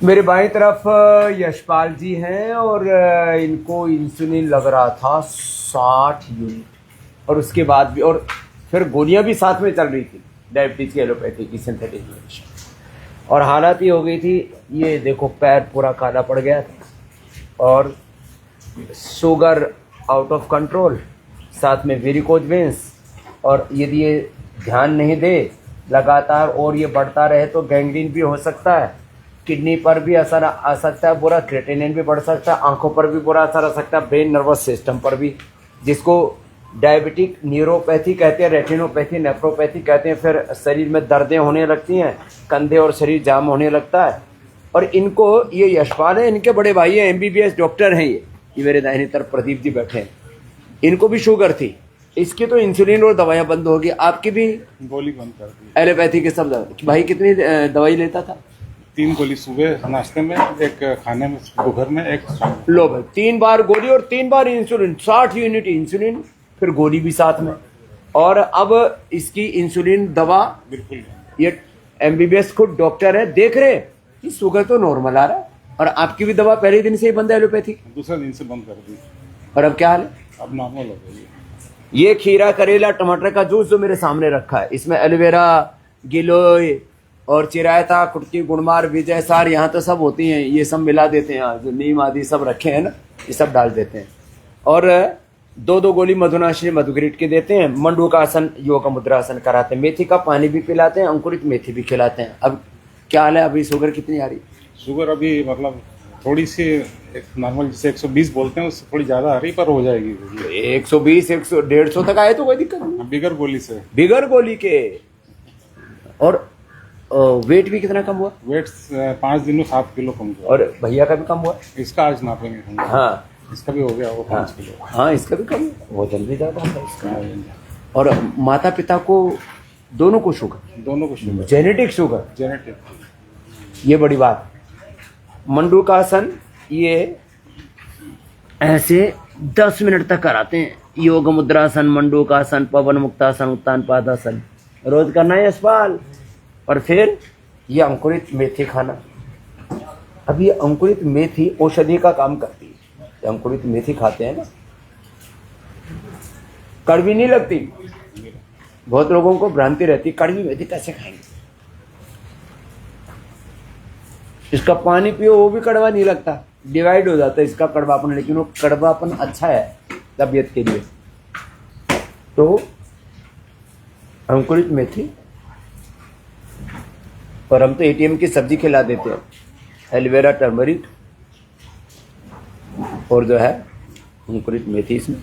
मेरे बाईं तरफ यशपाल जी हैं और इनको इंसुलिन लग रहा था 60 यूनिट, और उसके बाद भी, और फिर गोलियां भी साथ में चल रही थी, डायबिटीज की, एलोपैथी की, सिंथेटिक मेडिसिन। और हालत ये हो गई थी, ये देखो पैर पूरा काला पड़ गया था और शुगर आउट ऑफ कंट्रोल, साथ में वेरिकोज वेंस। और यदि ये ध्यान नहीं दे लगातार और ये बढ़ता रहे तो गैंग्रीन भी हो सकता है, किडनी पर भी असर आ सकता है बुरा, क्रिएटिनिन भी बढ़ सकता है, आंखों पर भी बुरा असर आ सकता है, ब्रेन नर्वस सिस्टम पर भी, जिसको डायबिटिक न्यूरोपैथी कहते हैं, रेटिनोपैथी, नेफ्रोपैथी कहते हैं। फिर शरीर में दर्दें होने लगती हैं, कंधे और शरीर जाम होने लगता है। और इनको, ये यशपाल है, इनके बड़े भाई हैं, MBBS डॉक्टर हैं, ये मेरे दाहिनी तरफ प्रदीप जी बैठे हैं, इनको भी शुगर थी। इसकी तो इंसुलिन और दवाइयाँ बंद होगी, आपकी भी गोली बंद कर दी। एलोपैथी के सब दवाई। भाई कितनी दवाई लेता था? 3 गोली सुबह नाश्ते में, एक खाने में दोपहर में, एक लो भाई, 3 बार गोली और 3 बार इंसुलिन, 60 यूनिट इंसुलिन, फिर गोली भी साथ में। और अब इसकी इंसुलिन दवा, बिल्कुल ये MBBS खुद डॉक्टर है, देख रहे कि शुगर तो नॉर्मल आ रहा है, और आपकी भी दवा पहले दिन से ही बंद है एलोपैथी, दूसरे दिन से बंद कर दी। और अब क्या हाल है? अब नॉर्मल हो गई है। ये खीरा, करेला, टमाटर का जूस जो मेरे सामने रखा है, इसमें एलोवेरा, गिलोय और चिरायता, कुटकी, गुड़मार, विजय सार, यहाँ तो सब होती हैं, ये सब मिला देते हैं, जो नीम आदि सब रखे हैं ना, ये सब डाल देते हैं। और 2-2 गोली मधुनाशिनी मधुग्रीट के देते हैं, मंडूकासन, योग मुद्रासन कराते हैं, मेथी का पानी भी पिलाते हैं, अंकुरित मेथी भी खिलाते हैं। अब क्या हाल है? अभी शुगर कितनी आ रही? शुगर अभी मतलब थोड़ी सी, एक नॉर्मल जिसे 120 बोलते हैं, उससे थोड़ी ज़्यादा आ रही, पर हो जाएगी। 120, 100, 150 तक आए तो कोई दिक्कत नहीं, बिगर गोली से। बिगर गोली के। और वेट भी कितना कम हुआ? वेट 5 दिन में 7 किलो कम हुआ। और भैया का भी कम हुआ? इसका आज नापेंगे हम। हाँ, इसका भी हो गया वो 5 हाँ, किलो। हाँ, इसका भी कम हुआ, वजन भी ज्यादा है इसका। और माता पिता को, दोनों को शुगर? दोनों को शुगर, जेनेटिक शुगर, जेनेटिक। ये बड़ी बात। मंडूकासन ये ऐसे 10 मिनट तक कराते हैं, योग मुद्रासन, मंडूकासन, पवन मुक्तासन, उत्तान पादासन, रोज करना है यशपाल। और फिर ये अंकुरित मेथी खाना। अब ये अंकुरित मेथी औषधि का काम करती है, ये अंकुरित मेथी खाते हैं ना, कड़वी नहीं लगती। बहुत लोगों को भ्रांति रहती, कड़वी मेथी कैसे खाएंगे, इसका पानी पियो वो भी कड़वा नहीं लगता, डिवाइड हो जाता है इसका कड़वापन, लेकिन वो कड़वापन अच्छा है तबीयत के लिए। तो अंकुरित मेथी, और हम तो ATM की सब्जी खिला देते हैं, एलोवेरा, टर्मरिक और जो है अंकुरित मेथी इसमें।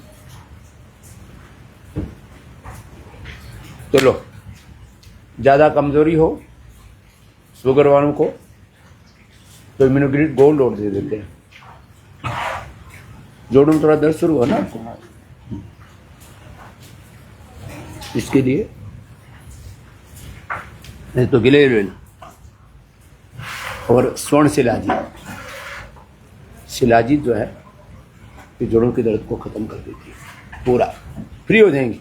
तो लो, ज़्यादा कमजोरी हो शुगर वालों को तो इम्यूनोग्लिट गोल्ड और दे देते हैं। जोड़ों में थोड़ा दर्द शुरू हो ना आपको, इसके लिए नहीं तो गिलेरिन और स्वर्ण शिलाजीत जो है, ये जोड़ों के दर्द को खत्म कर देती है, पूरा फ्री हो जाएंगे।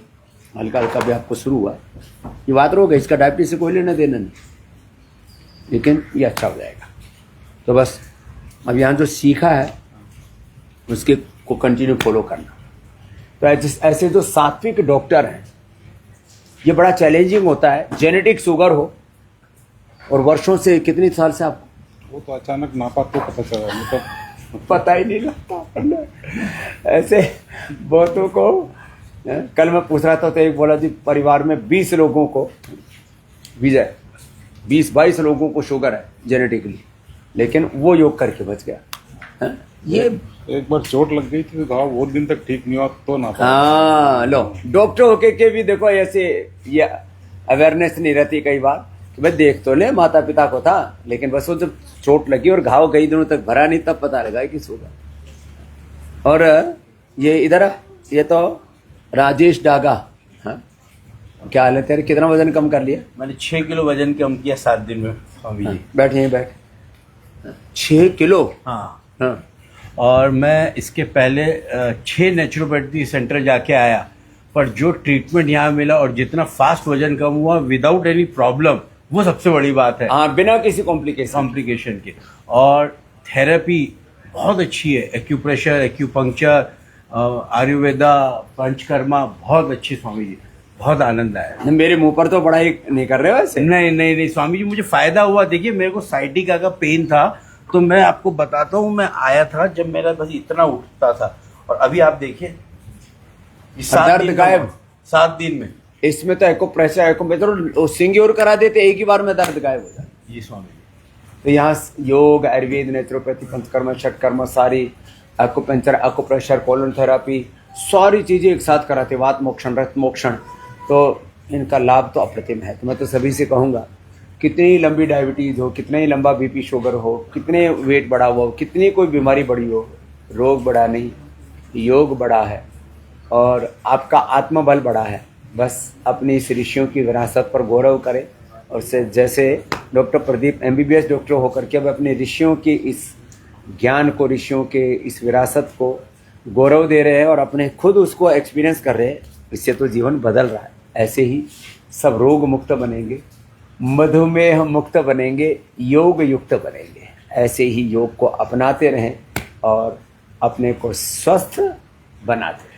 हल्का हल्का भी आपको शुरू हुआ, ये बात रोग है, इसका डायबिटीज से कोई लेना देना नहीं, लेकिन ये अच्छा हो जाएगा। तो बस अब यहाँ जो सीखा है उसके को कंटिन्यू फॉलो करना। तो ऐसे जो सात्विक डॉक्टर हैं, ये बड़ा चैलेंजिंग होता है, जेनेटिक शुगर हो और वर्षों से, कितनी साल से आप? वो तो अचानक नापा तो पता चला, मतलब पता ही नहीं लगता। ऐसे बहुतों को, कल मैं पूछ रहा था तो एक बोला जी परिवार में 20 लोगों को, विजय 20-22 लोगों को शुगर है जेनेटिकली, लेकिन वो योग करके बच गया। ये एक बार चोट लग गई थी तो घाव बहुत दिन तक ठीक नहीं हुआ, तो ना। हाँ, लो, डॉक्टर होके के भी देखो ऐसे ये अवेयरनेस नहीं रहती कई बार कि भाई देख तो ले, माता पिता को था, लेकिन बस वो जब चोट लगी और घाव कई दिनों तक भरा नहीं, तब पता लगा कि शुगर। और ये इधर, ये तो राजेश डागा, हाँ, क्या हाल है तेरे? कितना वजन कम कर लिया? मैंने 6 किलो वजन कम किया 7 दिन में स्वामी जी। बैठ यहीं बैठ। 6 किलो? हाँ, हाँ। और मैं इसके पहले 6 नेचुरोपैथी सेंटर जाके आया, पर जो ट्रीटमेंट यहाँ मिला और जितना फास्ट वजन कम हुआ विदाउट एनी प्रॉब्लम, वो सबसे बड़ी बात है, हाँ, बिना किसी कॉम्प्लिकेशन। कॉम्प्लिकेशन के। और थेरेपी बहुत अच्छी है, एक्यूप्रेशर, एक्यूपंक्चर, आयुर्वेदा, पंचकर्मा, बहुत अच्छी स्वामी जी, बहुत आनंद आया। मेरे मुंह पर तो बड़ा ही नहीं कर रहे हो वैसे। नहीं नहीं नहीं स्वामी जी, मुझे फायदा हुआ। देखिए मेरे को साइटिका का पेन था, तो मैं आपको बताता हूँ, मैं आया था जब मेरा बस इतना उठता था, और अभी आप देखिए दर्द गायब 7 दिन में। इसमें तो एको प्रेशर, एको बेहतर सिंग्योर करा देते, एक ही बार में दर्द गायब हो जाता। जी स्वामी जी। तो यहाँ योग, आयुर्वेद, नेचुरोपैथी, पंचकर्मा, षटकर्मा, सारी एक्यूपंक्चर, एक्यूप्रेशर, कोलन थेरापी, सारी चीजें एक साथ कराते, वात मोक्षण, रक्त मोक्षण। तो इनका लाभ तो अप्रतिम है। तो मैं तो सभी से कहूँगा, कितनी ही लंबी डायबिटीज हो, कितना ही लंबा बीपी शुगर हो, कितने वेट बढ़ा हुआ हो, कितनी कोई बीमारी बढ़ी हो, रोग बढ़ा नहीं, योग बढ़ा है और आपका आत्मबल बढ़ा है। बस अपनी इस ऋषियों की विरासत पर गौरव करें, और से जैसे डॉक्टर प्रदीप MBBS डॉक्टर होकर के अब अपने ऋषियों की इस ज्ञान को, ऋषियों के इस विरासत को गौरव दे रहे हैं और अपने खुद उसको एक्सपीरियंस कर रहे हैं। इससे तो जीवन बदल रहा है। ऐसे ही सब रोग मुक्त बनेंगे, मधुमेह मुक्त बनेंगे, योग युक्त बनेंगे। ऐसे ही योग को अपनाते रहें और अपने को स्वस्थ बनाते रहें।